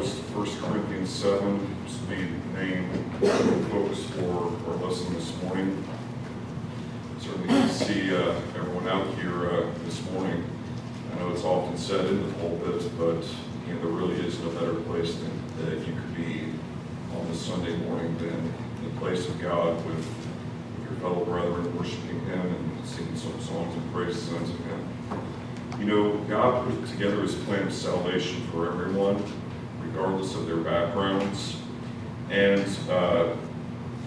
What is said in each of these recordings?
Bibles to 1 Corinthians 7, this will be the main focus for our lesson this morning. Certainly good to see everyone out here this morning. I know it's often said in the pulpit, but there really is no better place that you could be on this Sunday morning than the place of God with your fellow brethren, worshiping Him and singing some songs and praises unto Him. God put together His plan of salvation for everyone, regardless of their backgrounds. And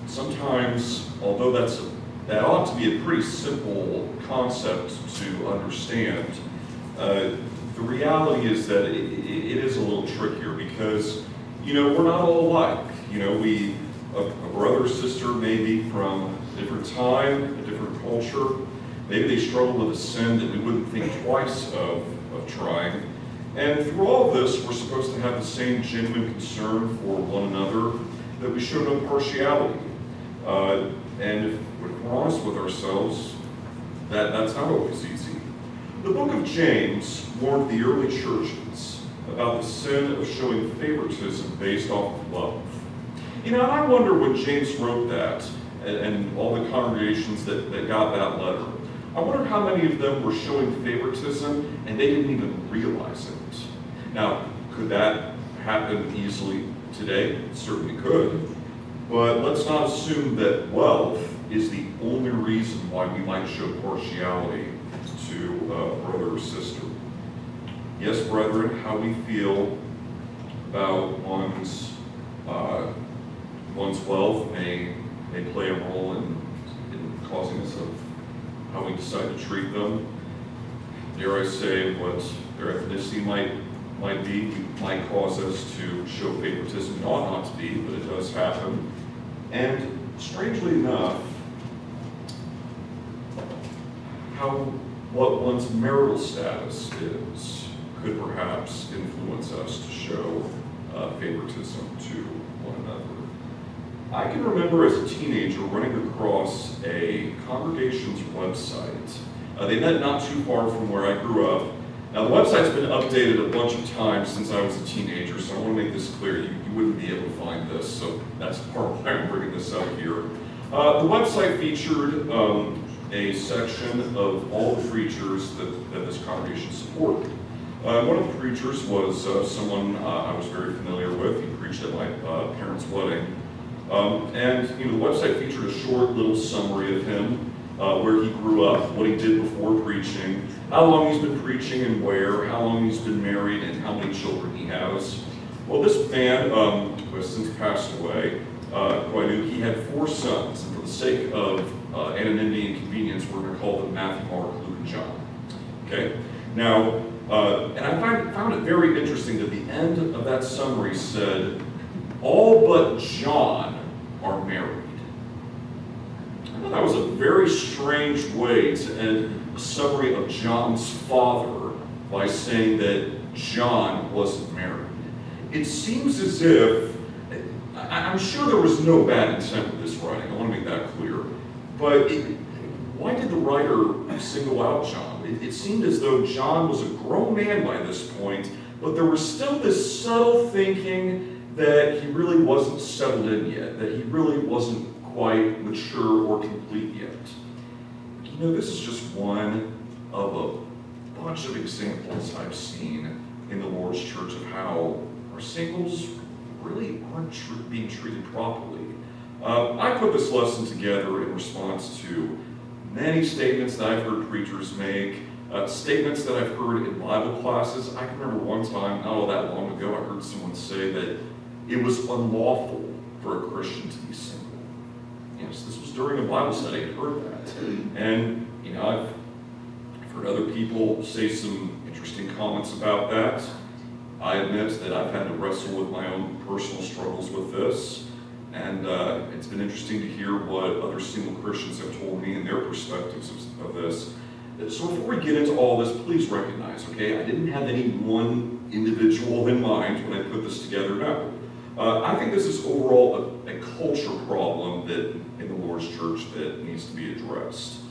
sometimes, although that ought to be a pretty simple concept to understand, the reality is that it is a little trickier because, we're not all alike. A brother or sister may be from a different time, a different culture. Maybe they struggle with a sin that we wouldn't think twice of trying. And through all of this, we're supposed to have the same genuine concern for one another, that we show no partiality. And if we're honest with ourselves, that's not always easy. The book of James warned the early churches about the sin of showing favoritism based off of love. And I wonder when James wrote that, and all the congregations that got that letter, I wonder how many of them were showing favoritism and they didn't even realize it. Now, could that happen easily today? It certainly could. But let's not assume that wealth is the only reason why we might show partiality to a brother or sister. Yes, brethren, how we feel about one's wealth may play a role in causing us of how we decide to treat them. Dare I say what their ethnicity might be, might cause us to show favoritism. It ought not to be, but it does happen. And strangely enough, what one's marital status is could perhaps influence us to show favoritism to one another. I can remember as a teenager running across a congregation's website. They met not too far from where I grew up. Now, the website's been updated a bunch of times since I was a teenager, so I want to make this clear. You wouldn't be able to find this, so that's part of why I'm bringing this up here. The website featured a section of all the preachers that this congregation supported. One of the preachers was someone I was very familiar with. He preached at my parents' wedding. And the website featured a short little summary of him, where he grew up, what he did before preaching, how long he's been preaching and where, how long he's been married, and how many children he has. Well, this man, who has since passed away, who I knew, he had 4 sons, and for the sake of anonymity and convenience, we're going to call them Matthew, Mark, Luke, and John. Okay? Now, and I found it very interesting that the end of that summary said, all but John are married. I thought that was a very strange way to end a summary of John's father by saying that John wasn't married. It seems as if, I'm sure there was no bad intent with this writing, I want to make that clear, but why did the writer single out John? It seemed as though John was a grown man by this point, but there was still this subtle thinking that he really wasn't settled in yet, that he really wasn't quite mature or complete yet. This is just one of a bunch of examples I've seen in the Lord's church of how our singles really aren't being treated properly. I put this lesson together in response to many statements that I've heard preachers make, statements that I've heard in Bible classes. I can remember one time, not all that long ago, I heard someone say that it was unlawful for a Christian to be single. Yes, this was during a Bible study. I heard that. And, I've heard other people say some interesting comments about that. I admit that I've had to wrestle with my own personal struggles with this. And it's been interesting to hear what other single Christians have told me and their perspectives of this. So before we get into all this, please recognize, okay, I didn't have any one individual in mind when I put this together. No. I think this is overall a culture problem that in the Lord's church that needs to be addressed.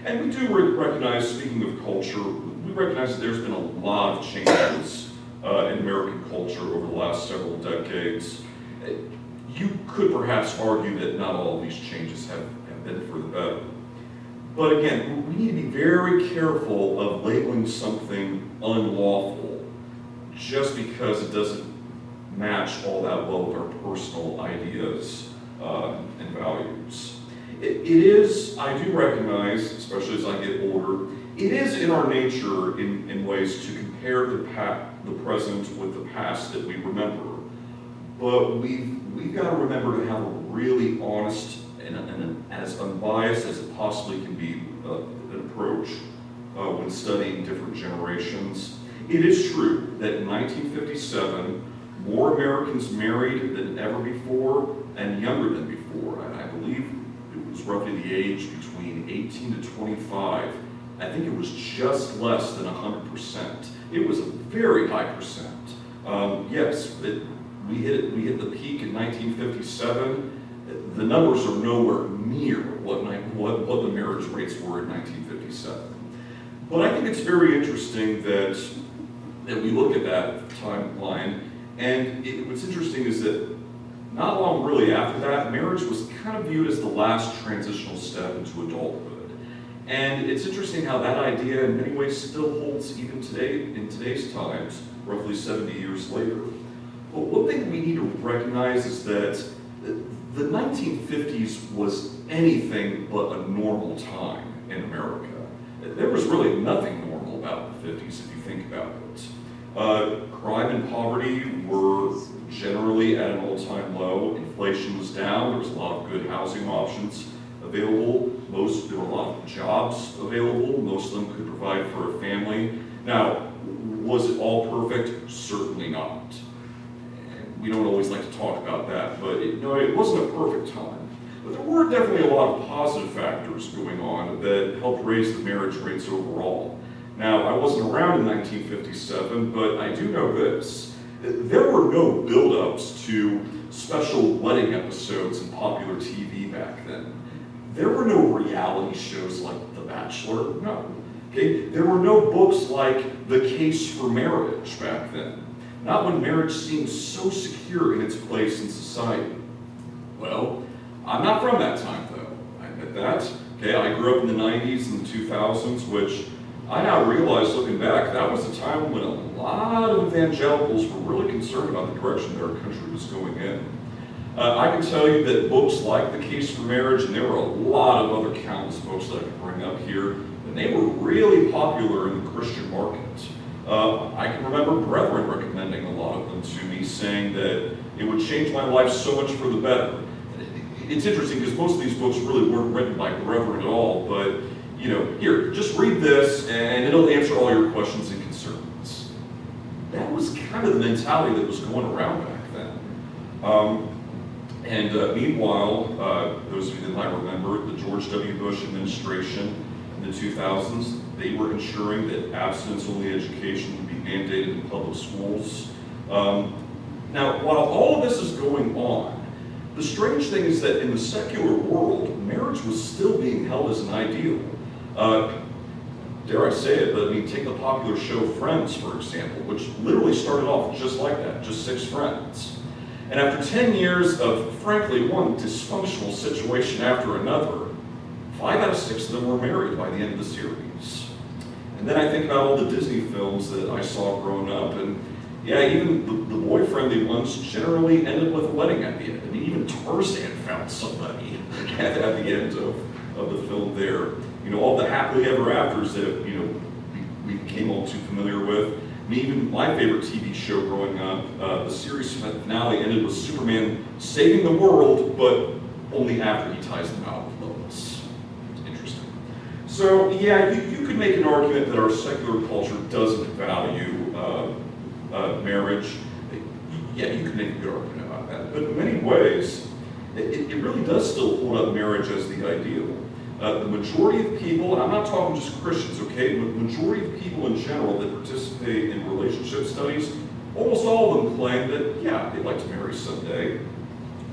And we do recognize, speaking of culture, we recognize that there's been a lot of changes in American culture over the last several decades, you could perhaps argue that not all of these changes have been for the better. But again, we need to be very careful of labeling something unlawful just because it doesn't match all that well with our personal ideas and values. It is, I do recognize, especially as I get older, it is in our nature in ways to compare the present with the past that we remember. But we've got to remember to have a really honest and as unbiased as it possibly can be an approach when studying different generations. It is true that in 1957, more Americans married than ever before and younger than before. And I believe it was roughly the age between 18 to 25. I think it was just less than 100%. It was a very high percent. Yes, we hit the peak in 1957. The numbers are nowhere near what the marriage rates were in 1957. But I think it's very interesting that we look at that timeline, and what's interesting is that not long really after that, marriage was kind of viewed as the last transitional step into adulthood. And it's interesting how that idea in many ways still holds even today, in today's times, roughly 70 years later. But one thing we need to recognize is that the 1950s was anything but a normal time in America. There was really nothing normal about the 50s if you think about it. Crime and poverty were generally at an all-time low. Inflation was down. There was a lot of good housing options available. There were a lot of jobs available. Most of them could provide for a family. Now, was it all perfect? Certainly not. We don't always like to talk about that, but it wasn't a perfect time. But there were definitely a lot of positive factors going on that helped raise the marriage rates overall. Now, I wasn't around in 1957, but I do know this. There were no build-ups to special wedding episodes in popular TV back then. There were no reality shows like The Bachelor, no. Okay? There were no books like The Case for Marriage back then. Not when marriage seemed so secure in its place in society. Well, I'm not from that time, though. I admit that. Okay, I grew up in the 90s and the 2000s, which I now realize, looking back, that was a time when a lot of evangelicals were really concerned about the direction their country was going in. I can tell you that books like The Case for Marriage, and there were a lot of other countless books that I could bring up here, and they were really popular in the Christian market. I can remember brethren recommending a lot of them to me, saying that it would change my life so much for the better. It's interesting because most of these books really weren't written by brethren at all, but here, just read this and it'll answer all your questions and concerns. That was kind of the mentality that was going around back then. Meanwhile, those of you that might remember, the George W. Bush administration in the 2000s, they were ensuring that abstinence-only education would be mandated in public schools. Now, while all of this is going on, the strange thing is that in the secular world, marriage was still being held as an ideal. Dare I say it, but I mean, take the popular show Friends, for example, which literally started off just like that, just 6 friends. And after 10 years of, frankly, one dysfunctional situation after another, 5 out of 6 of them were married by the end of the series. And then I think about all the Disney films that I saw growing up, and yeah, even the boy-friendly ones generally ended with a wedding at the end. I mean, even Tarzan found somebody at the end of the film there. All the happily ever afters that, we became all too familiar with. I mean, even my favorite TV show growing up, the series finale ended with Superman saving the world, but only after he ties them out with Lois. It's interesting. So, yeah, you could make an argument that our secular culture doesn't value marriage. Yeah, you could make a good argument about that. But in many ways, it really does still hold up marriage as the ideal. The majority of people, and I'm not talking just Christians, okay, but the majority of people in general that participate in relationship studies, almost all of them claim that, yeah, they'd like to marry someday.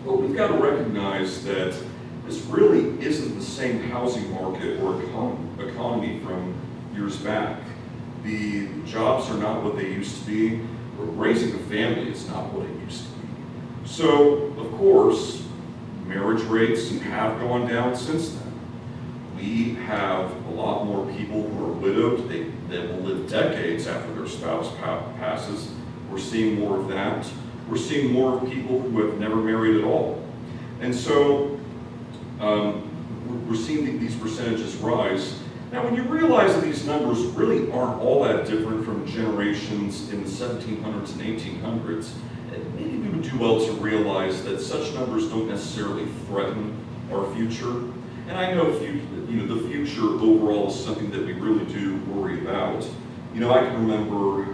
But we've got to recognize that this really isn't the same housing market or economy from years back. The jobs are not what they used to be. We're raising a family is not what it used to be. So, of course, marriage rates have gone down since then. We have a lot more people who are widowed that will live decades after their spouse passes. We're seeing more of that. We're seeing more people who have never married at all. And so we're seeing these percentages rise. Now, when you realize that these numbers really aren't all that different from generations in the 1700s and 1800s, maybe we would do well to realize that such numbers don't necessarily threaten our future. And I know the future overall is something that we really do worry about. I can remember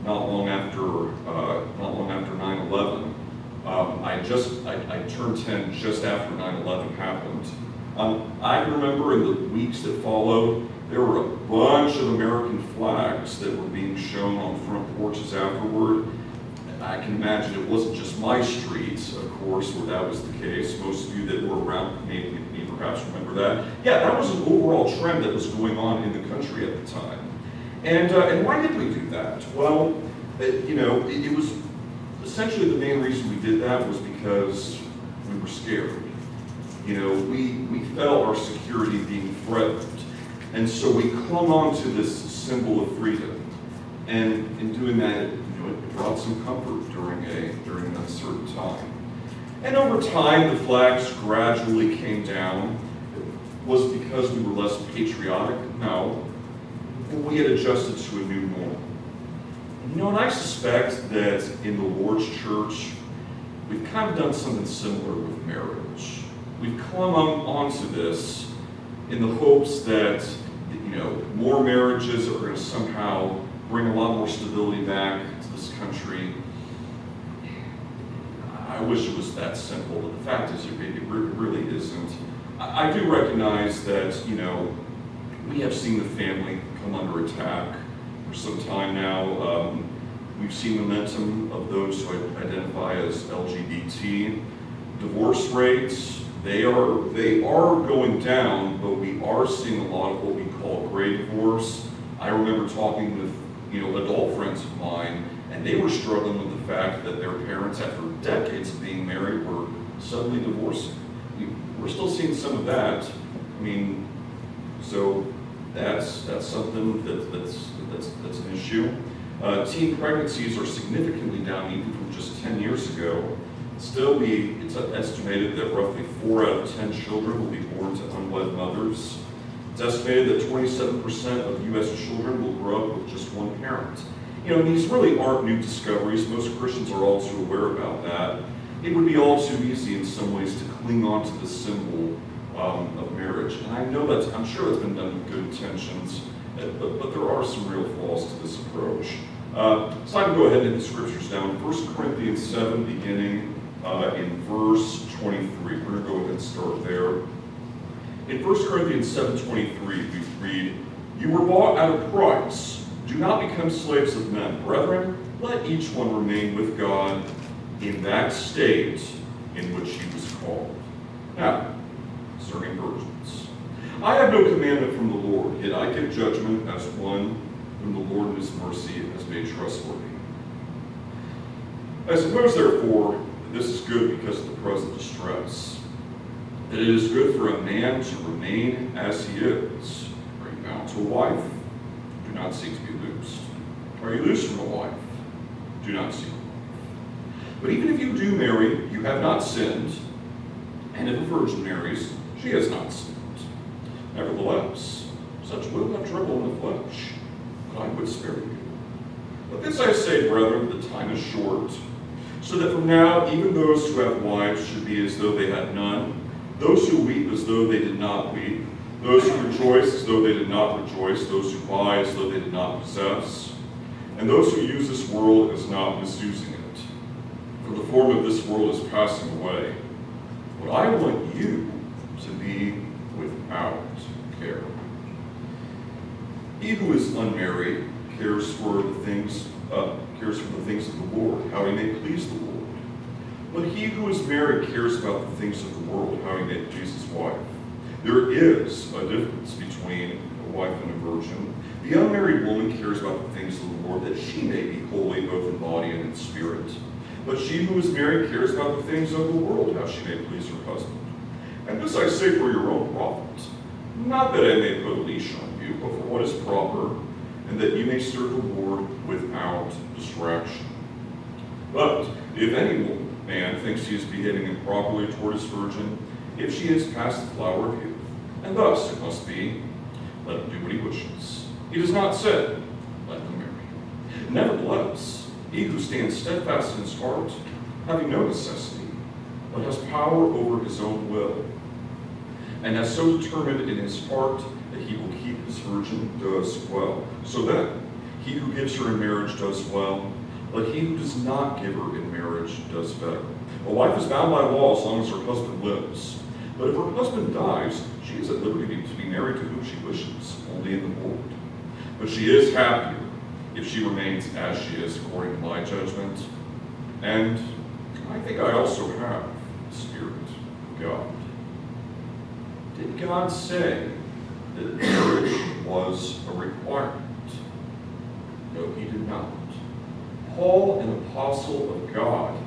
not long after 9/11. I turned 10 just after 9/11 happened. I can remember in the weeks that followed, there were a bunch of American flags that were being shown on front porches afterward. I can imagine it wasn't just my streets, of course, where that was the case. Most of you that were around maybe perhaps remember that. Yeah, that was an overall trend that was going on in the country at the time. And why did we do that? Well, it was essentially the main reason we did that was because we were scared. We felt our security being threatened. And so we clung on to this symbol of freedom. And in doing that, it brought some comfort during an uncertain time. And over time, the flags gradually came down. Was it because we were less patriotic? No. We had adjusted to a new norm. And I suspect that in the Lord's church, we've kind of done something similar with marriage. We've clung on to this in the hopes that, more marriages are going to somehow bring a lot more stability back to this country. I wish it was that simple, but the fact is it really isn't. I do recognize that, we have seen the family come under attack for some time now. We've seen momentum of those who identify as LGBT. Divorce rates, they are going down, but we are seeing a lot of what we call gray divorce. I remember talking with, adult friends of mine, and they were struggling with the fact that their parents, after decades of being married, were suddenly divorcing. We're still seeing some of that. So that's something that's an issue. Teen pregnancies are significantly down even from just 10 years ago. Still, it's estimated that roughly 4 out of 10 children will be born to unwed mothers. It's estimated that 27% of U.S. children will grow up with just one parent. These really aren't new discoveries. Most Christians are all too aware about that. It would be all too easy in some ways to cling on to the symbol of marriage. And I'm sure that's been done with good intentions, but there are some real flaws to this approach. So I can go ahead and hit the scriptures now. In 1 Corinthians 7, beginning in verse 23. We're going to go ahead and start there. In 1 Corinthians 7:23, we read, "You were bought at a price. Do not become slaves of men. Brethren, let each one remain with God in that state in which he was called." Now, concerning virgins. "I have no commandment from the Lord, yet I give judgment as one whom the Lord in his mercy has made trustworthy. I suppose, therefore, that this is good because of the present distress, that it is good for a man to remain as he is. Are you bound to a wife? Do not seek to be loosed. Are you loosed from a wife? Do not seek a wife. But even if you do marry, you have not sinned, and if a virgin marries, she has not sinned. Nevertheless, such will have trouble in the flesh, but I would spare you. But this I say, brethren, the time is short, so that from now even those who have wives should be as though they had none, those who weep as though they did not weep, those who rejoice as though they did not rejoice, those who buy as though they did not possess, and those who use this world as not misusing it. For the form of this world is passing away. But I want you to be without care. He who is unmarried cares for the things of the Lord, how he may please the Lord. But he who is married cares about the things of the world, how he may please his wife. There is a difference between a wife and a virgin. The unmarried woman cares about the things of the Lord, that she may be holy both in body in spirit. But she who is married cares about the things of the world, how she may please her husband. And this I say for your own profit, not that I may put a leash on you, but for what is proper, and that you may serve the Lord without distraction. But if any man thinks he is behaving improperly toward his virgin, if she is past the flower of youth, and thus it must be, let him do what he wishes. He does not say, let them marry. Nevertheless, he who stands steadfast in his heart, having no necessity, but has power over his own will, and has so determined in his heart that he will keep his virgin, does well. So then, he who gives her in marriage does well, but he who does not give her in marriage does better. A wife is bound by law as long as her husband lives. But if her husband dies, she is at liberty to be married to whom she wishes, only in the Lord. But she is happier if she remains as she is, according to my judgment. And I think I also have the Spirit of God. Did God say that marriage was a requirement? No, he did not. Paul, an apostle of God,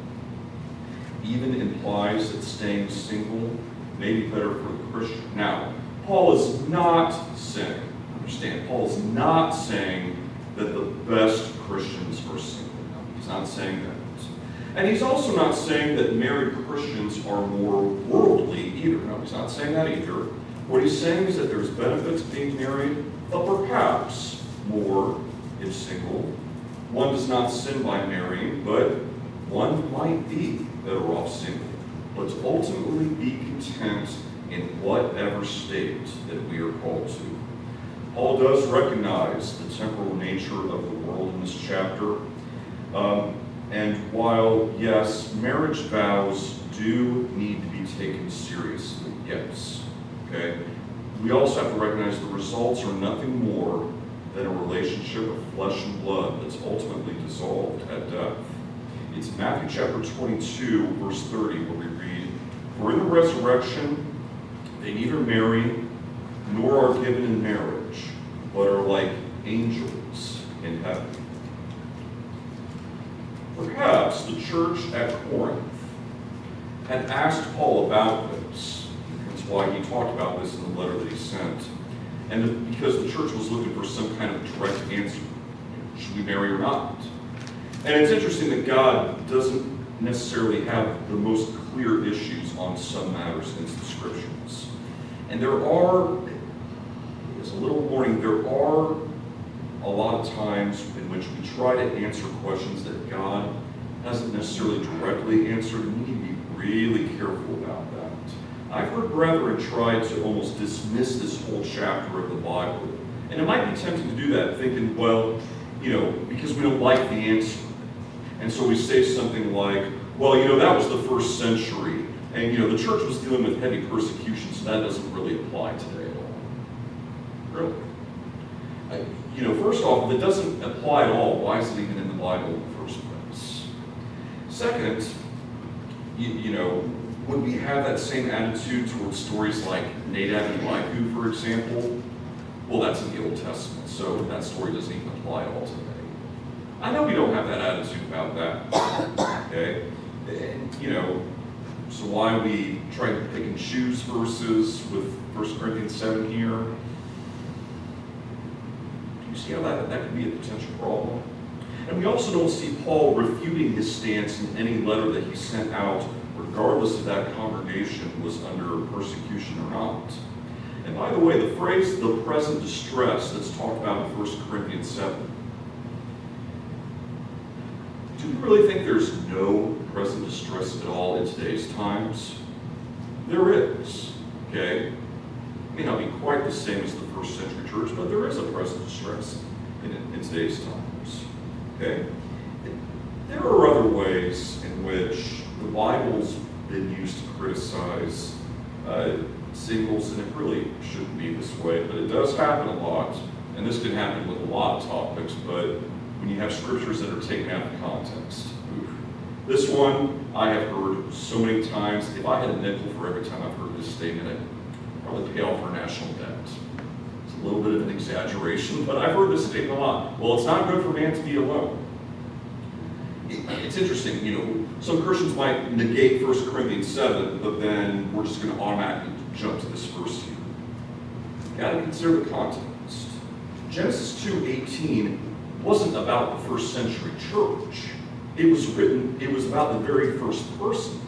even implies that staying single may be better for the Christian. Now, Paul is not saying, understand, Paul is not saying that the best Christians are single. No, he's not saying that. And he's also not saying that married Christians are more worldly either. No, he's not saying that either. What he's saying is that there's benefits of being married, but perhaps more if single. One does not sin by marrying, but one might be better off single. Let's ultimately be content in whatever state that we are called to. Paul does recognize the temporal nature of the world in this chapter. And while, yes, marriage vows do need to be taken seriously, yes, okay, we also have to recognize the results are nothing more than a relationship of flesh and blood that's ultimately dissolved at death. It's Matthew chapter 22, verse 30, where we read, "For in the resurrection they neither marry nor are given in marriage, but are like angels in heaven." Perhaps the church at Corinth had asked Paul about this. That's why he talked about this in the letter that he sent. And because the church was looking for some kind of direct answer. Should we marry or not? And it's interesting that God doesn't necessarily have the most clear issues on some matters in the scriptures. And there are, as a little warning, there are a lot of times in which we try to answer questions that God hasn't necessarily directly answered, and we need to be really careful about that. I've heard brethren try to almost dismiss this whole chapter of the Bible. And it might be tempting to do that, thinking, well, because we don't like the answer. And so we say something like, well, that was the first century, and, the church was dealing with heavy persecution, so that doesn't really apply today at all. Really? First off, if it doesn't apply at all, why is it even in the Bible in the first place? Second, would we have that same attitude towards stories like Nadab and Abihu, for example? Well, that's in the Old Testament, so that story doesn't even apply at all today. I know we don't have that attitude about that, okay? And, so why we try to pick and choose verses with 1 Corinthians 7 here? Do you see how that could be a potential problem? And we also don't see Paul refuting his stance in any letter that he sent out, regardless if that congregation was under persecution or not. And by the way, the phrase, the present distress, that's talked about in 1 Corinthians 7, do you really think there's no present distress at all in today's times? There is, okay? It may not be quite the same as the first century church, but there is a present distress in today's times, okay? There are other ways in which the Bible's been used to criticize singles, and it really shouldn't be this way, but it does happen a lot, and this can happen with a lot of topics, but when you have scriptures that are taken out of context. Oof. This one I have heard so many times. If I had a nickel for every time I've heard this statement, I'd probably pay off our national debt. It's a little bit of an exaggeration, but I've heard this statement a lot. Well, it's not good for man to be alone. it's interesting, some Christians might negate 1 Corinthians 7, but then we're just going to automatically jump to this verse here. You got to consider the context. Genesis 2:18 wasn't about the first century church. It was about the very first person.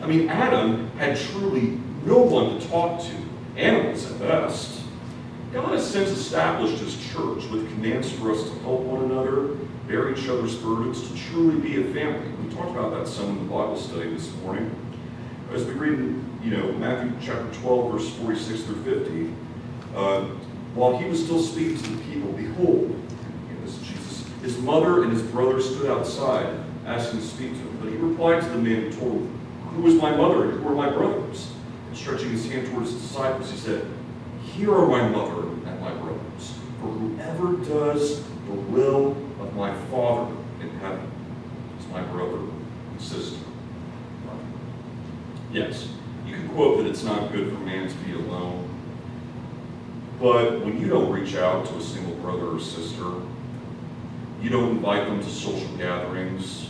I mean, Adam had truly no one to talk to, animals at best. God has since established his church with commands for us to help one another, bear each other's burdens, to truly be a family. We talked about that some in the Bible study this morning. As we read in Matthew chapter 12, verse 46 through 50, while he was still speaking to the people, behold, this is Jesus, his mother and his brother stood outside, asking to speak to him. But he replied to the man and told him, who is my mother and who are my brothers? And stretching his hand towards his disciples, he said, here are my mother and my brothers, for whoever does the will of my Father in heaven is my brother and sister. Yes, you can quote that it's not good for man to be alone, but when you don't reach out to a single brother or sister, you don't invite them to social gatherings,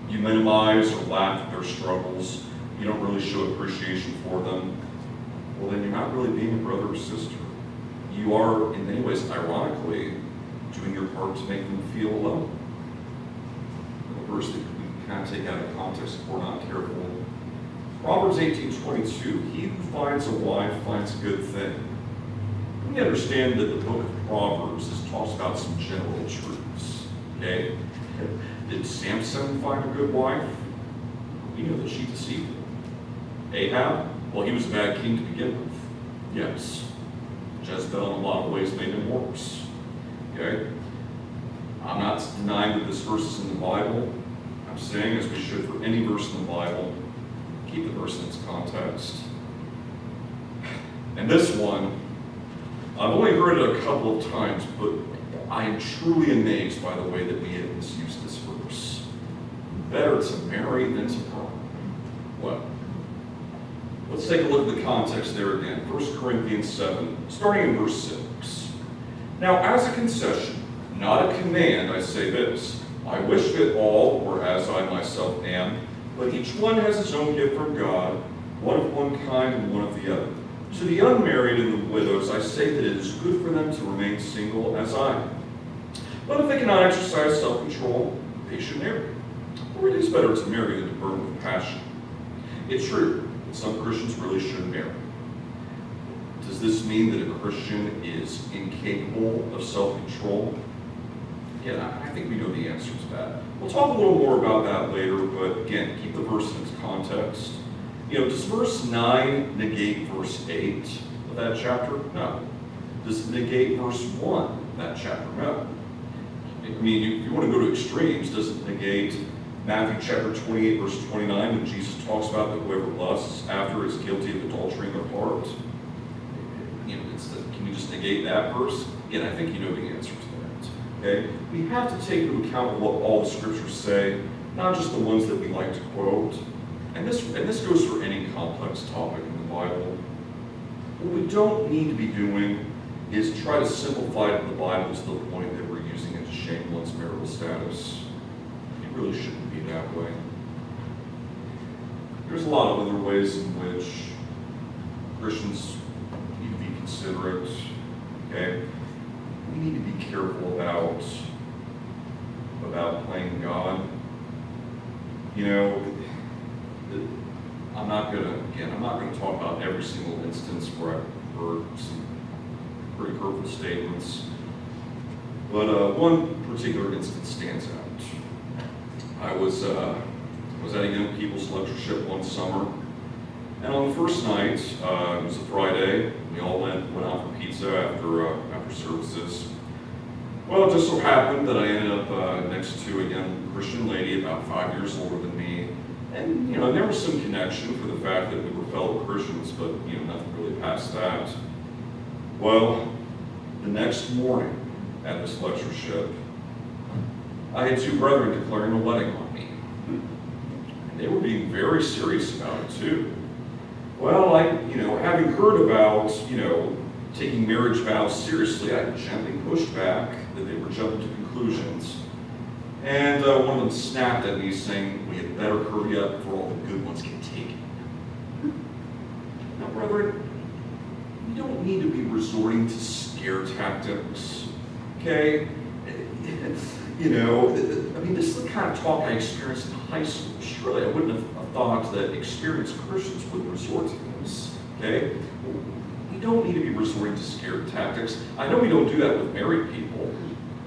you minimize or laugh at their struggles, you don't really show appreciation for them, well then you're not really being a brother or sister. You are, in many ways, ironically, doing your part to make them feel alone. A verse that we kind of take out of context if we're not careful. Proverbs 18:22, he who finds a wife finds a good thing. We understand that the book of Proverbs talks about some general truths. Okay? Did Samson find a good wife? We know that she deceived him. Ahab? Well, he was a bad king to begin with. Yes. Jezebel, in a lot of ways, made him worse. Okay? I'm not denying that this verse is in the Bible. I'm saying, as we should for any verse in the Bible, keep the verse in its context. And this one, I've only heard it a couple of times, but I am truly amazed by the way that we have misused this verse. Better to marry than to burn. Well, let's take a look at the context there again. 1 Corinthians 7, starting in verse 6. Now, as a concession, not a command, I say this. I wish that all were as I myself am, but each one has his own gift from God, one of one kind and one of the other. To the unmarried and the widows, I say that it is good for them to remain single as I am. But if they cannot exercise self-control, they should marry. For it is better to marry than to burn with passion. It's true that some Christians really should marry. Does this mean that a Christian is incapable of self-control? Yeah, I think we know the answer to that. We'll talk a little more about that later, but again, keep the verse in its context. Does verse 9 negate verse 8 of that chapter? No. Does it negate verse 1 of that chapter? No. I mean, if you want to go to extremes, does it negate Matthew chapter 28, verse 29, when Jesus talks about that whoever lusts after is guilty of adultery in their heart? Can we just negate that verse? Again, I think you know the answer to that. Okay? We have to take into account what all the scriptures say, not just the ones that we like to quote. And this goes for any complex topic in the Bible. What we don't need to be doing is try to simplify the Bible to the point that we're using it to shame one's marital status. It really shouldn't be that way. There's a lot of other ways in which Christians need to be considerate. Okay? We need to be careful about playing God. I'm not going to talk about every single instance where I've heard some pretty hurtful statements, but one particular instance stands out. I was at a young people's lectureship one summer, and on the first night, it was a Friday, we all went out for pizza after services. Well, it just so happened that I ended up next to a young Christian lady about 5 years older than me. And, there was some connection for the fact that we were fellow Christians, but, nothing really past that. Well, the next morning at this lectureship, I had two brethren declaring a wedding on me. And they were being very serious about it, too. Well, having heard about, taking marriage vows seriously, I gently pushed back that they were jumping to conclusions. And one of them snapped at me saying, we had better hurry up before all the good ones get taken. Now, brethren, we don't need to be resorting to scare tactics, okay? You know, I mean, this is the kind of talk I experienced in high school. Surely I wouldn't have thought that experienced Christians would resort to this, okay? We don't need to be resorting to scare tactics. I know we don't do that with married people.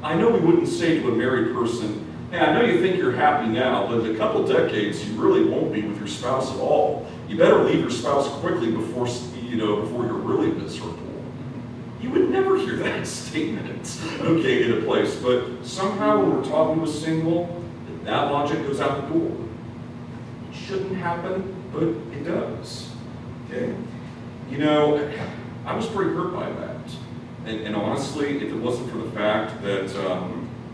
I know we wouldn't say to a married person, hey, I know you think you're happy now, but in a couple decades, you really won't be with your spouse at all. You better leave your spouse quickly before you're really miserable. You would never hear that statement, okay, in a place. But somehow when we're talking to a single, that logic goes out the door. It shouldn't happen, but it does, okay? You know, I was pretty hurt by that. And honestly, if it wasn't for the fact that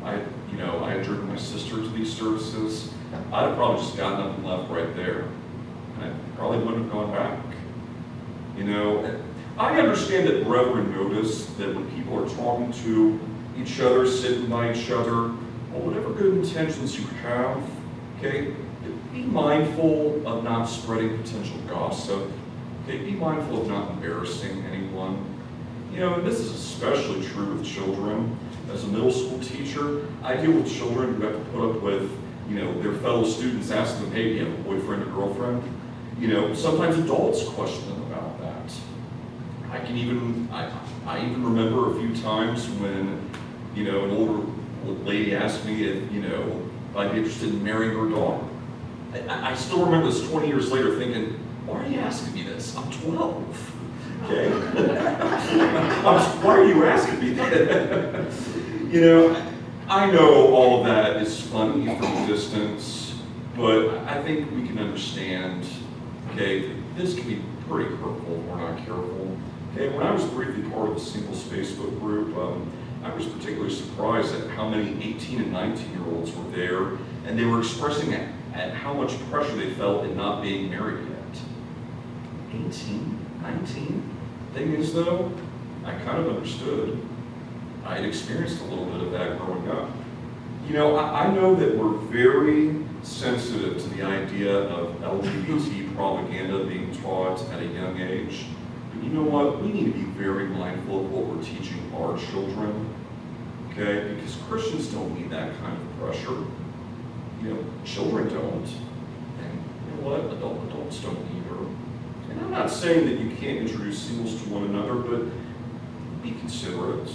I had driven my sister to these services, I'd have probably just gotten up and left right there. And I probably wouldn't have gone back. You know, I understand that brethren notice that when people are talking to each other, sitting by each other, or whatever good intentions you have, okay, be mindful of not spreading potential gossip. Okay, be mindful of not embarrassing anyone. You know, and this is especially true with children. As a middle school teacher, I deal with children who have to put up with, you know, their fellow students asking them, hey, do you have a boyfriend or girlfriend? You know, sometimes adults question them about that. I even remember a few times when, you know, an older lady asked me if, you know, if I'd be interested in marrying her daughter. I still remember this 20 years later thinking, why are you asking me this? I'm 12. Okay? Why are you asking me that? You know, I know all of that is funny from a distance, but I think we can understand, okay, this can be pretty hurtful if we're not careful. Okay, when I was briefly part of the Singles Facebook group, I was particularly surprised at how many 18 and 19-year-olds were there, and they were expressing at how much pressure they felt in not being married yet. 18, 19? Thing is, though, I kind of understood. I had experienced a little bit of that growing up. You know, I know that we're very sensitive to the idea of LGBT propaganda being taught at a young age. But you know what? We need to be very mindful of what we're teaching our children, okay? Because Christians don't need that kind of pressure. You know, children don't. And you know what? Adults don't either. And I'm not saying that you can't introduce singles to one another, but be considerate.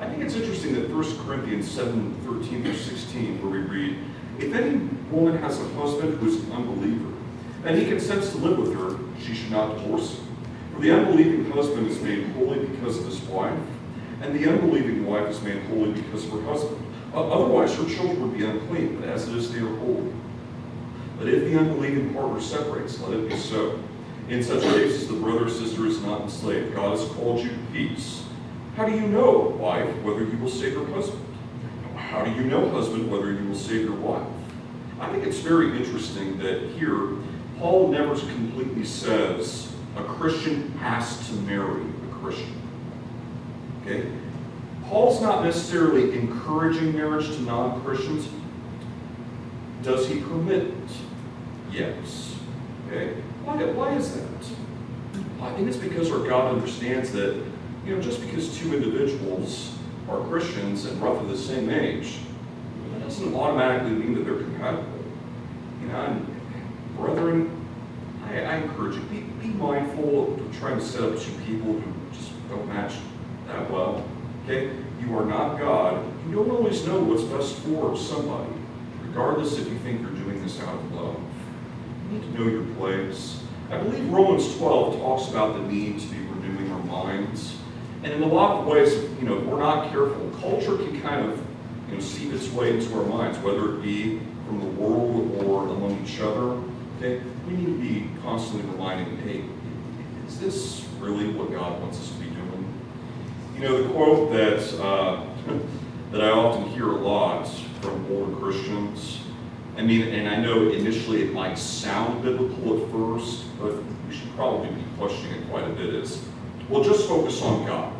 I think it's interesting that 1 Corinthians 7:13 through 16, where we read, if any woman has a husband who is an unbeliever, and he consents to live with her, she should not divorce him. For the unbelieving husband is made holy because of his wife, and the unbelieving wife is made holy because of her husband. Otherwise, her children would be unclean, but as it is, they are holy. But if the unbelieving partner separates, let it be so. In such cases, the brother or sister is not enslaved. God has called you to peace. How do you know, wife, whether you will save your husband? How do you know, husband, whether you will save your wife? I think it's very interesting that here, Paul never completely says a Christian has to marry a Christian. Okay? Paul's not necessarily encouraging marriage to non-Christians. Does he permit it? Yes. Okay? Why is that? I think it's because our God understands that, you know, just because two individuals are Christians and roughly the same age, that doesn't automatically mean that they're compatible. You know, and brethren, I encourage you, be mindful of trying to set up two people who just don't match that well. Okay? You are not God. You don't always know what's best for somebody, regardless if you think you're doing this out of love. You need to know your place. I believe Romans 12 talks about the need to be renewing our minds. And in a lot of ways, you know, if we're not careful, culture can kind of, you know, seep its way into our minds, whether it be from the world or among each other. Okay? We need to be constantly reminding, hey, is this really what God wants us to be doing? You know, the quote that I often hear a lot from older Christians, I mean, and I know initially it might sound biblical at first, but we should probably be questioning it quite a bit, is, well, just focus on God.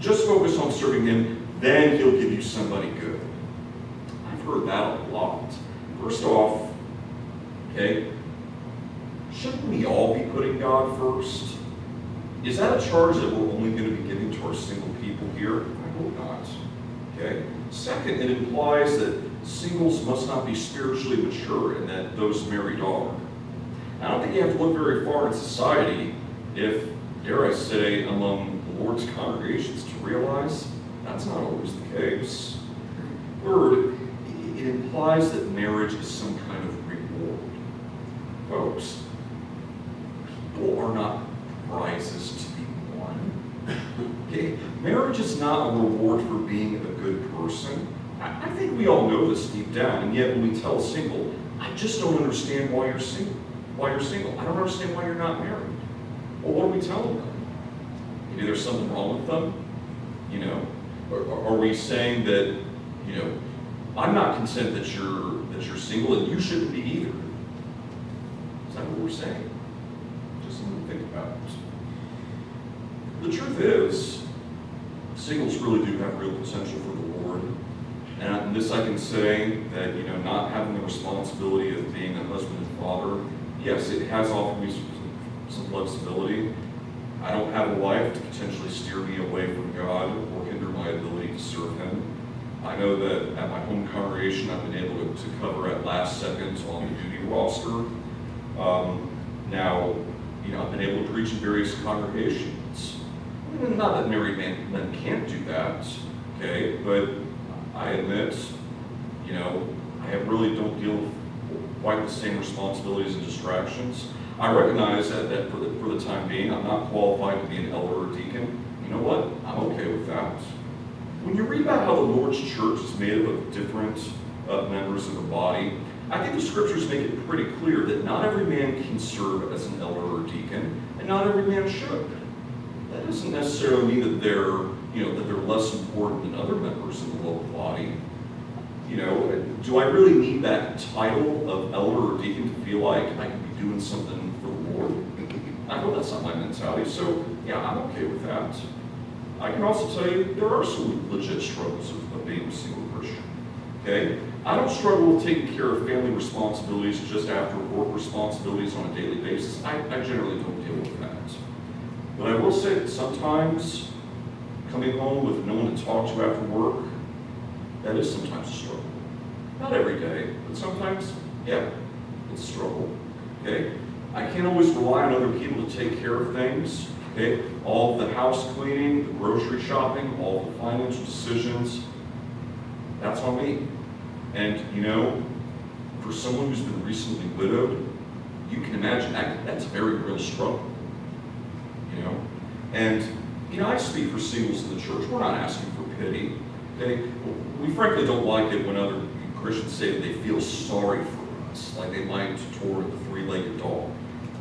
Just focus on serving Him, then He'll give you somebody good. I've heard that a lot. First off, okay, shouldn't we all be putting God first? Is that a charge that we're only going to be giving to our single people here? I hope not. Okay. Second, it implies that singles must not be spiritually mature and that those married are. I don't think you have to look very far in society, if, dare I say, among the Lord's congregations, to realize that's not always the case. Third, it implies that marriage is some kind of reward. Folks, people are not prizes to be won. Okay? Marriage is not a reward for being a good person. I think we all know this deep down, and yet when we tell a single, I just don't understand why you're single. I don't understand why you're not married. Well, what are we telling them? Maybe there's something wrong with them? Or are we saying that, I'm not content that you're single and you shouldn't be either? Is that what we're saying? Just something to think about. The truth is, singles really do have real potential for the Lord. And this I can say that, not having the responsibility of being a husband and father, yes, it has offered me some flexibility. I don't have a wife to potentially steer me away from God or hinder my ability to serve Him. I know that at my home congregation I've been able to cover at last second on the duty roster. Now, I've been able to preach in various congregations. Not that married men can't do that, okay, but I admit, I really don't deal with quite the same responsibilities and distractions. I recognize that for the time being, I'm not qualified to be an elder or deacon. You know what? I'm okay with that. When you read about how the Lord's church is made up of different members of the body, I think the scriptures make it pretty clear that not every man can serve as an elder or deacon, and not every man should. That doesn't necessarily mean that they're less important than other members of the local body. Do I really need that title of elder or deacon to feel like I can be doing something for the Lord? I know that's not my mentality, so yeah, I'm okay with that. I can also tell you there are some legit struggles of being a single Christian. Okay? I don't struggle with taking care of family responsibilities just after work responsibilities on a daily basis. I generally don't deal with that. But I will say that sometimes coming home with no one to talk to after work, that is sometimes a struggle. Not every day, but sometimes, yeah, it's a struggle. Okay? I can't always rely on other people to take care of things. Okay? All the house cleaning, the grocery shopping, all the financial decisions, that's on me. And, for someone who's been recently widowed, you can imagine that's a very real struggle. And, I speak for singles in the church. We're not asking for pity. Okay? We frankly don't like it when other Christians say that they feel sorry for us, like they might toward the three-legged dog.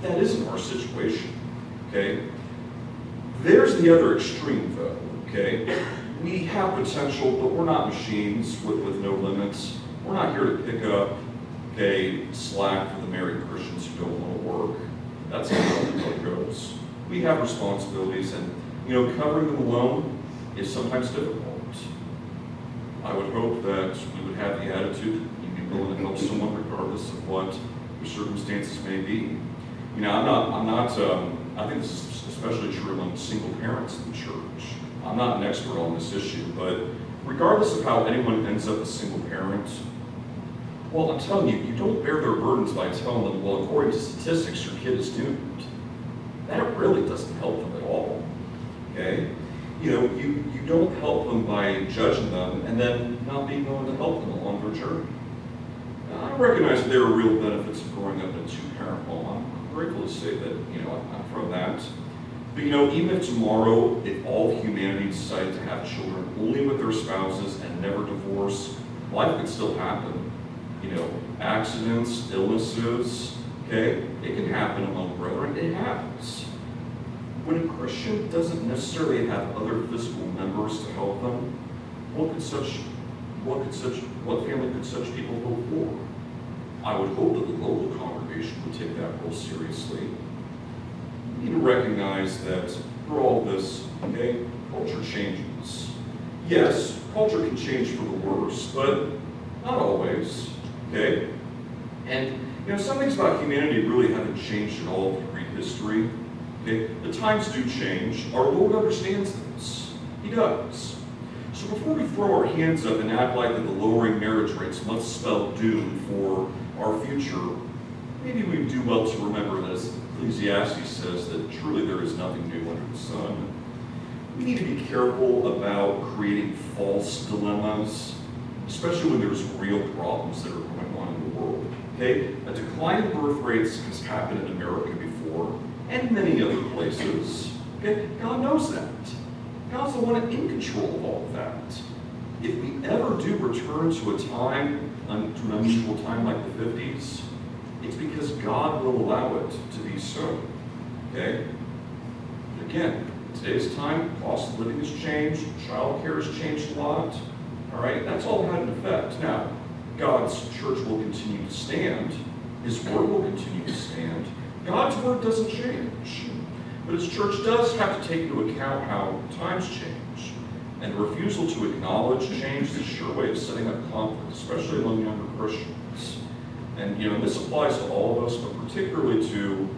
That isn't our situation. Okay? There's the other extreme, though. Okay? We have potential, but we're not machines with no limits. We're not here to pick up, slack for the married Christians who don't want to work. That's not how it goes. We have responsibilities, and covering them alone is sometimes difficult. I would hope that we would have the attitude that you'd be willing to help someone regardless of what your circumstances may be. I think this is especially true among single parents in the church. I'm not an expert on this issue, but regardless of how anyone ends up a single parent, well, I'm telling you, you don't bear their burdens by telling them, well, according to statistics, your kid is doomed. That really doesn't help them at all, okay? You don't help them by judging them and then not being willing to help them along their journey. Now, I recognize that there are real benefits of growing up in a two-parent home. I'm grateful to say that, I'm from that. But, even if tomorrow, if all of humanity decided to have children only with their spouses and never divorce, life could still happen. Accidents, illnesses, okay? It can happen among brethren. It happens. When a Christian doesn't necessarily have other physical members to help them, what family could such people hope for? I would hope that the local congregation would take that role seriously. We need to recognize that through all this, culture changes. Yes, culture can change for the worse, but Not always, okay? And, some things about humanity really haven't changed at all if you read history, okay? The times do change. Our Lord understands this. He does. So before we throw our hands up and act like that the lowering marriage rates must spell doom for our future, maybe we do well to remember that, as Ecclesiastes says, that truly there is nothing new under the sun. We need to be careful about creating false dilemmas, especially when there's real problems that are going on in the world. Okay? A decline in birth rates has happened in America before, and many other places. Okay? God knows that. God's the one in control of all of that. If we ever do return to an unusual time like the 50s, it's because God will allow it to be so. Okay? Again, in today's time, cost of living has changed, child care has changed a lot. All right? That's all had an effect. Now, God's church will continue to stand. His word will continue to stand. God's word doesn't change. But his church does have to take into account how times change. And the refusal to acknowledge change is a sure way of setting up conflict, especially among younger Christians. And this applies to all of us, but particularly to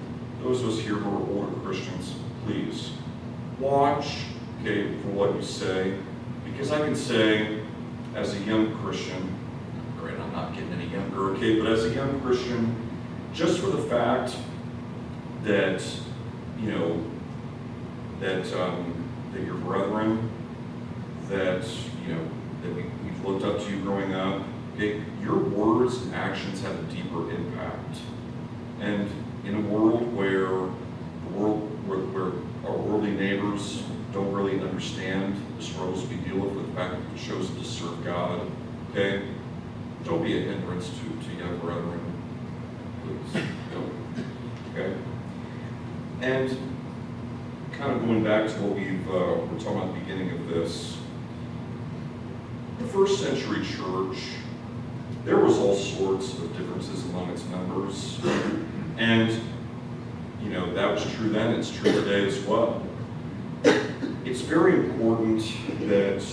those of us here who are older Christians. Please, watch, okay, for what you say. Because I can say, as a young Christian, great, I'm not getting any younger, okay, but as a young Christian, just for the fact that that your brethren, that we've looked up to you growing up, okay, your words and actions have a deeper impact. And in a world where our worldly neighbors don't really understand the struggles we deal with the fact that we've chosen to serve God, okay, don't be a hindrance to young brethren, please. Don't. Okay. And kind of going back to what we're talking about at the beginning of this, the first century church, there was all sorts of differences among its members. And, that was true then, it's true today as well. It's very important that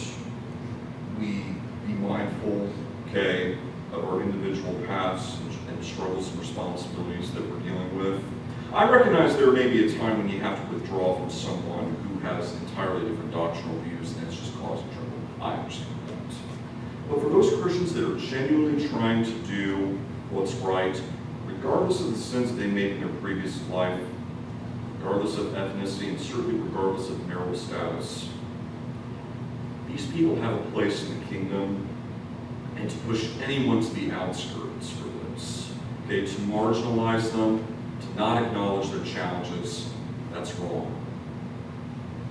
we be mindful, okay, of our individual paths and struggles and responsibilities that we're dealing with. I recognize there may be a time when you have to withdraw from someone who has entirely different doctrinal views and it's just causing trouble. I understand that. But for those Christians that are genuinely trying to do what's right, regardless of the sins they made in their previous life, regardless of ethnicity, and certainly regardless of marital status, these people have a place in the kingdom, and to push anyone to the outskirts for this, okay, to marginalize them, to not acknowledge their challenges, that's wrong.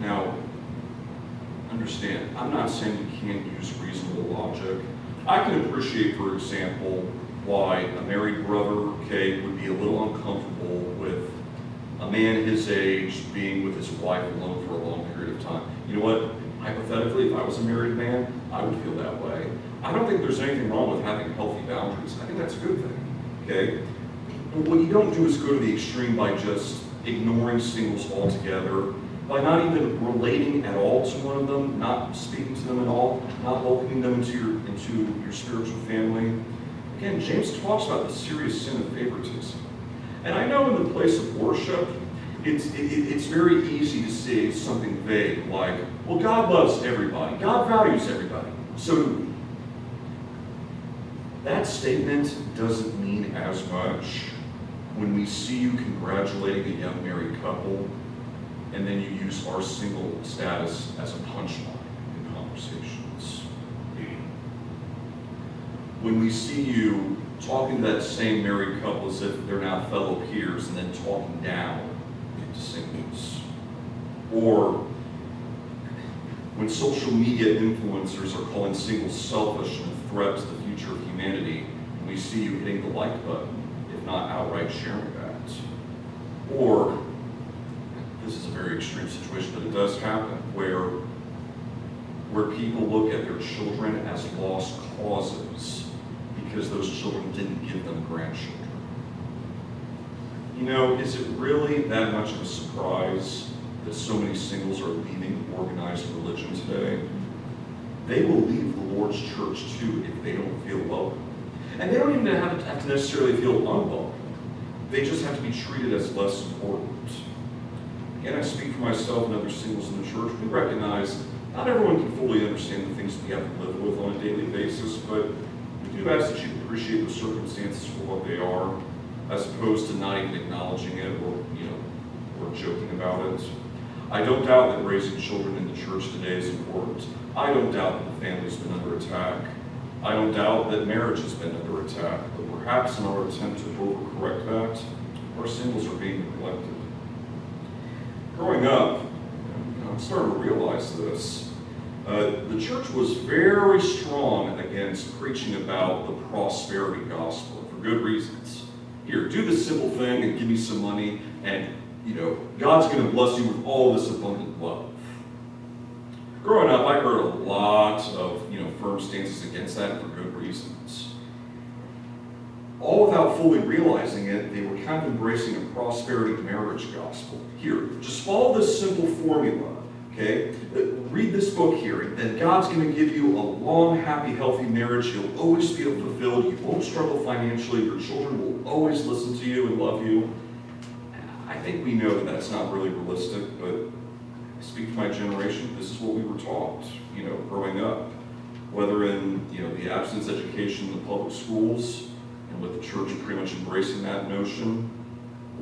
Now, understand, I'm not saying you can't use reasonable logic. I can appreciate, for example, why a married brother, okay, would be a little uncomfortable with a man his age being with his wife alone for a long period of time. You know what? Hypothetically, if I was a married man, I would feel that way. I don't think there's anything wrong with having healthy boundaries. I think that's a good thing, okay? But what you don't do is go to the extreme by just ignoring singles altogether, by not even relating at all to one of them, not speaking to them at all, not welcoming them into your spiritual family. Again, James talks about the serious sin of favoritism. And I know in the place of worship, it's very easy to say something vague like, well, God loves everybody. God values everybody. So do we. That statement doesn't mean as much when we see you congratulating a young married couple and then you use our single status as a punchline in conversations. When we see you talking to that same married couple as if they're now fellow peers and then talking down to singles. Or when social media influencers are calling singles selfish and a threat to the future of humanity, and we see you hitting the like button, if not outright sharing that. Or, this is a very extreme situation, but it does happen, where people look at their children as lost causes because those children didn't give them grandchildren. Is it really that much of a surprise that so many singles are leaving organized religion today? they will leave the Lord's church too if they don't feel welcome. And they don't even have to necessarily feel unwelcome. They just have to be treated as less important. Again, I speak for myself and other singles in the church. We recognize not everyone can fully understand the things we have to live with on a daily basis, but we do ask that you appreciate the circumstances for what they are, as opposed to not even acknowledging it or joking about it. I don't doubt that raising children in the church today is important. I don't doubt that the family's been under attack. I don't doubt that marriage has been under attack, but perhaps in our attempt to overcorrect that, our singles are being neglected. Growing up, I'm starting to realize this. The church was very strong against preaching about the prosperity gospel for good reasons. Here, do this simple thing and give me some money, and God's going to bless you with all this abundant love. Growing up, I heard a lot of firm stances against that for good reasons. All without fully realizing it, they were kind of embracing a prosperity marriage gospel. Here, just follow this simple formula, okay? Read this book here, and then God's going to give you a long, happy, healthy marriage. You'll always feel fulfilled. You won't struggle financially. Your children will always listen to you and love you. I think we know that that's not really realistic, but I speak to my generation, this is what we were taught, growing up. Whether in, the abstinence education in the public schools, and with the church pretty much embracing that notion,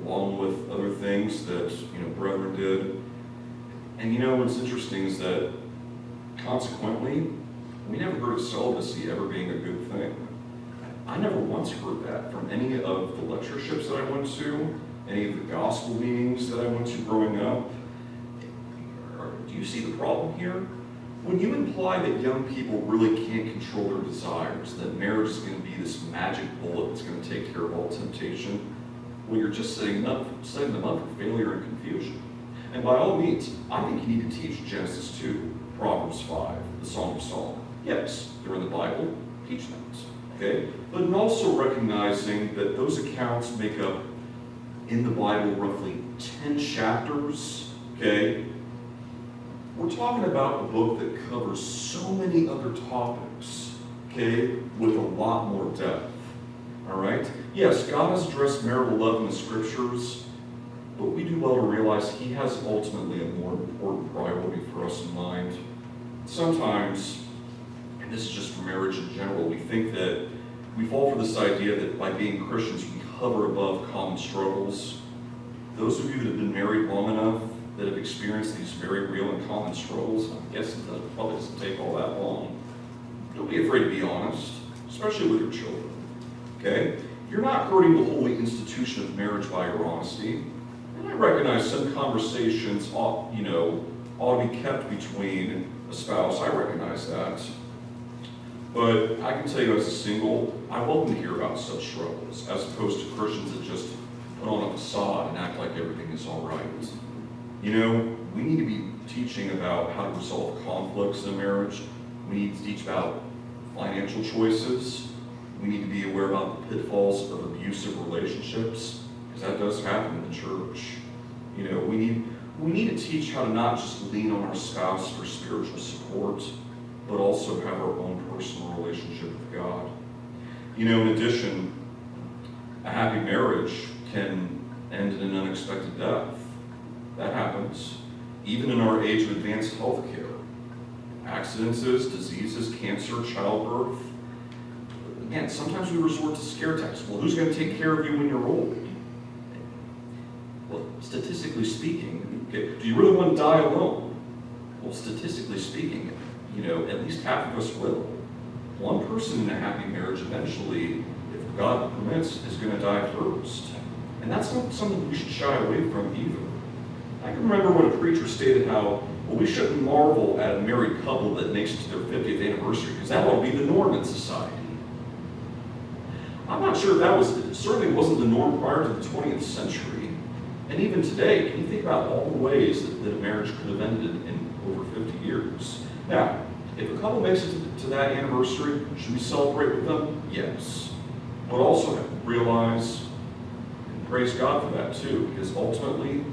along with other things that, brethren did. And what's interesting is that, consequently, we never heard of celibacy ever being a good thing. I never once heard that from any of the lectureships that I went to, any of the gospel meetings that I went to growing up. Do you see the problem here? When you imply that young people really can't control their desires, that marriage is going to be this magic bullet that's going to take care of all temptation, well, you're just setting them up for failure and confusion. And by all means, I think you need to teach Genesis 2, Proverbs 5, the Song of Solomon. Yes, they're in the Bible, teach them, okay? But also recognizing that those accounts make up, in the Bible, roughly 10 chapters, okay? We're talking about a book that covers so many other topics, okay, with a lot more depth, all right? Yes, God has addressed marital love in the scriptures, but we do well to realize he has ultimately a more important priority for us in mind. Sometimes, and this is just for marriage in general, we think that we fall for this idea that by being Christians, we hover above common struggles. Those of you that have been married long enough, that have experienced these very real and common struggles, I'm guessing that probably doesn't take all that long. Don't be afraid to be honest, especially with your children, okay? You're not hurting the holy institution of marriage by your honesty. And I recognize some conversations ought to be kept between a spouse. I recognize that. But I can tell you as a single, I welcome to hear about such struggles, as opposed to Christians that just put on a facade and act like everything is all right. We need to be teaching about how to resolve conflicts in marriage. We need to teach about financial choices. We need to be aware about the pitfalls of abusive relationships, because that does happen in the church. We need to teach how to not just lean on our spouse for spiritual support, but also have our own personal relationship with God. In addition, a happy marriage can end in an unexpected death. That happens, even in our age of advanced health care. Accidents, diseases, cancer, childbirth. Again, sometimes we resort to scare tactics. Well, who's going to take care of you when you're old? Well, statistically speaking, okay, do you really want to die alone? Well, statistically speaking, at least half of us will. One person in a happy marriage eventually, if God permits, is going to die first. And that's not something we should shy away from either. I can remember when a preacher stated how, we shouldn't marvel at a married couple that makes it to their 50th anniversary, because that will be the norm in society. I'm not sure if it certainly wasn't the norm prior to the 20th century. And even today, can you think about all the ways that a marriage could have ended in over 50 years? Now, if a couple makes it to that anniversary, should we celebrate with them? Yes. But also realize and praise God for that too, because ultimately,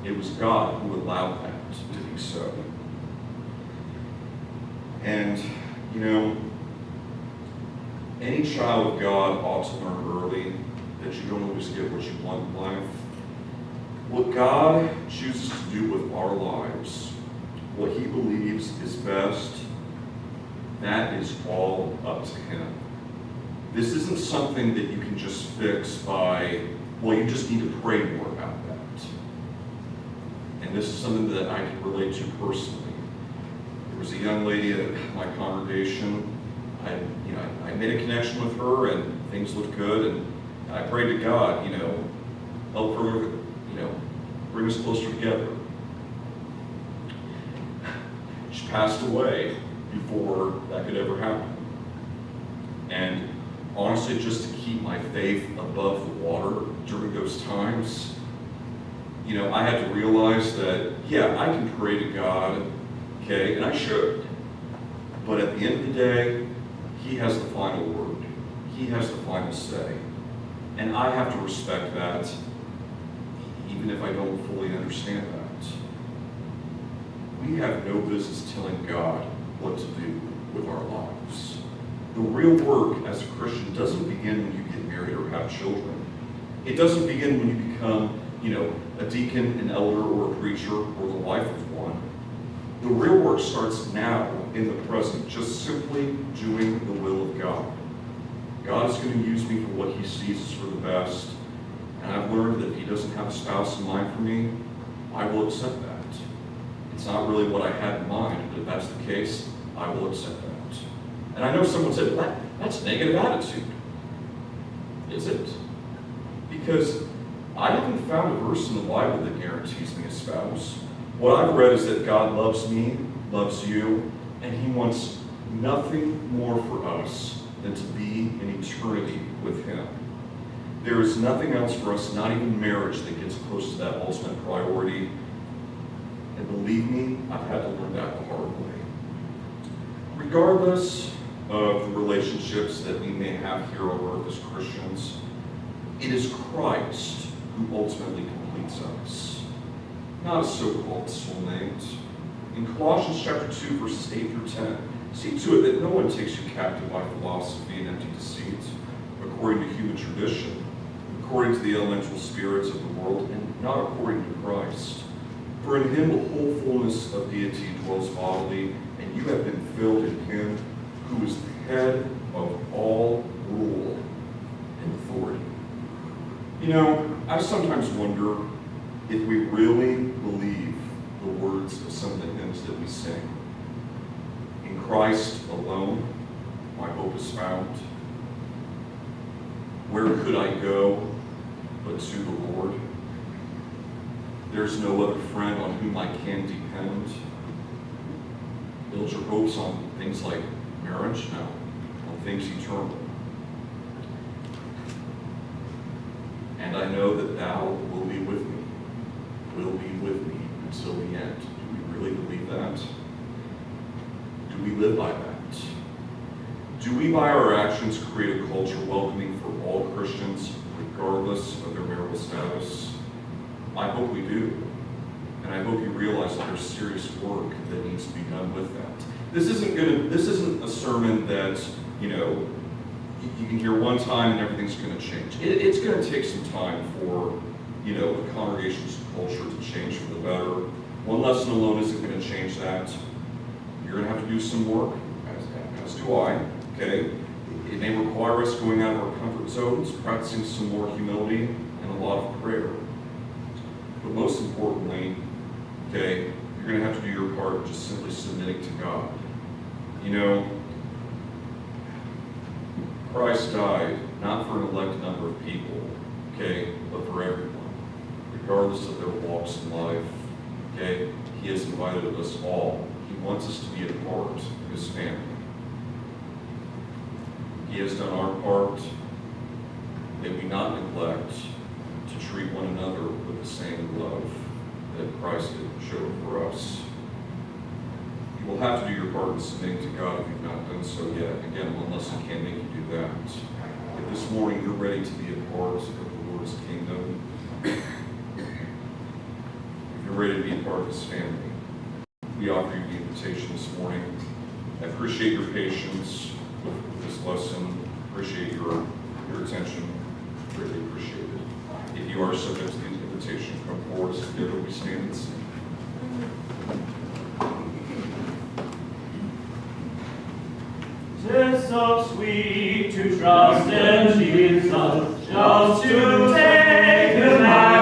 it was God who allowed that to be so. And You know, any child of God ought to learn early that you don't always get what you want in life. What God chooses to do with our lives, what He believes is best, that is all up to Him. This isn't something that you can just fix by, well, you just need to pray more about that. And this is something that I can relate to personally. There was a young lady at my congregation. I made a connection with her, and things looked good, and I prayed to God, help her, bring us closer together. She passed away before that could ever happen. And honestly, just to keep my faith above the water during those times, I had to realize that, yeah, I can pray to God, okay, and I should. But at the end of the day, He has the final word. He has the final say. And I have to respect that, even if I don't fully understand that. We have no business telling God what to do with our lives. The real work as a Christian doesn't begin when you get married or have children. It doesn't begin when you become, a deacon, an elder, or a preacher, or the wife of one. The real work starts now, in the present, just simply doing the will of God. God is going to use me for what He sees is for the best. And I've learned that if He doesn't have a spouse in mind for me, I will accept that. It's not really what I had in mind, but if that's the case, I will accept that. And I know someone said, that's a negative attitude. Is it? Because I haven't found a verse in the Bible that guarantees me a spouse. What I've read is that God loves me, loves you, and He wants nothing more for us than to be in eternity with Him. There is nothing else for us, not even marriage, that gets close to that ultimate priority. And believe me, I've had to learn that the hard way. Regardless of the relationships that we may have here on earth as Christians, it is Christ who ultimately completes us, not a so-called soulmate. In Colossians chapter 2, verses 8 through 10, see to it that no one takes you captive by philosophy and empty deceit, according to human tradition, according to the elemental spirits of the world, and not according to Christ. For in Him the whole fullness of deity dwells bodily, and you have been filled in Him who is the head of all rule and authority. I sometimes wonder if we really believe the words of some of the hymns that we sing. In Christ alone, my hope is found. Where could I go but to the Lord? There's no other friend on whom I can depend. Build your hopes on things like marriage? No, on things eternal. And I know that Thou will be with me until the end. Do we really believe that? Do we live by that? Do we, by our actions, create a culture welcoming for all Christians, regardless of their marital status? I hope we do. And I hope you realize that there's serious work that needs to be done with that. This isn't a sermon that, you can hear one time and everything's going to change. It's going to take some time for, the congregation's culture to change for the better. One lesson alone isn't going to change that. You're going to have to do some work, as do I, okay? It may require us going out of our comfort zones, practicing some more humility, and a lot of prayer. But most importantly, okay, you're going to have to do your part of just simply submitting to God. Christ died not for an elect number of people, okay, but for everyone, regardless of their walks in life, okay? He has invited us all. He wants us to be a part of His family. He has done our part. May we not neglect to treat one another with the same love that Christ did show for us. You will have to do your part in submitting to God if you've not done so yet. Again, one lesson can't make you do that. If this morning you're ready to be a part of the Lord's kingdom, if you're ready to be a part of His family, we offer you the invitation this morning. I appreciate your patience with this lesson. Appreciate your attention. Really appreciate it. If you are subject to the invitation, come forward as together we stand and sing. Tis so sweet to trust in Jesus, just to take Him at